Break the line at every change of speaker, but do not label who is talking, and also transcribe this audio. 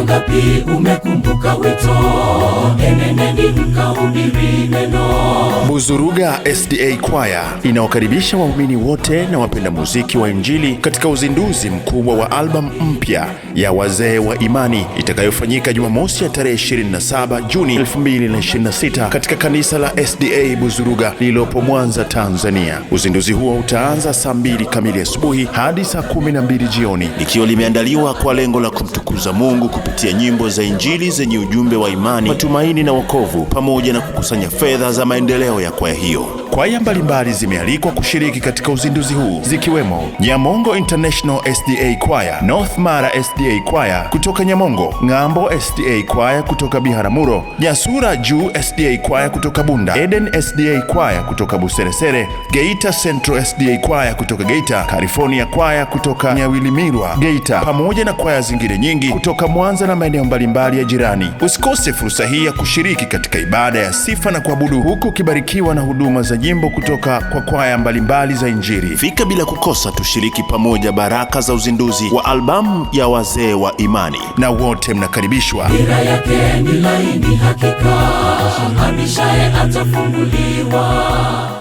wangapi umekumbuka wito? Enendeni mkahubiri neno.
Buzuruga SDA Choir inawakaribisha waumini wote na wapenda muziki wa Injili katika uzinduzi mkubwa wa albamu mpya ya Wazee wa Imani itakayofanyika Jumamosi ya tarehe 27 Juni 2026 katika kanisa la SDA Buzuruga lililopo Mwanza, Tanzania. Uzinduzi huo utaanza saa 2 kamili asubuhi hadi saa 12 jioni, likiwa limeandaliwa kwa lengo la kumtukuza Mungu kupitia nyimbo za Injili zenye ujumbe wa imani, matumaini na wokovu, pamoja na kukusanya fedha za maendeleo ya kwaya hiyo. Kwaya mbalimbali zimealikwa kushiriki katika uzinduzi huu zikiwemo Nyamongo International SDA Choir, North Mara SDA Choir kutoka Nyamongo, Ng'ambo SDA Choir kutoka Biharamulo, Nyasura Juu SDA Choir kutoka Bunda, Eden SDA Choir kutoka Buseresere, Geita Central SDA Choir kutoka Geita, California Choir kutoka Nyawilimirwa Geita, pamoja na kwaya zingine nyingi kutoka Mwanza na maeneo mbalimbali ya jirani. Usikose fursa hii ya kushiriki katika ibada ya sifa na kuabudu, huku ukibarikiwa na huduma za nyimbo kutoka kwa kwaya mbalimbali za Injili. Fika bila kukosa, tushiriki pamoja baraka za uzinduzi wa albamu ya Wazee wa Imani, na wote mnakaribishwa.
Nira yake ni laini, hakika abishaye atafunguliwa.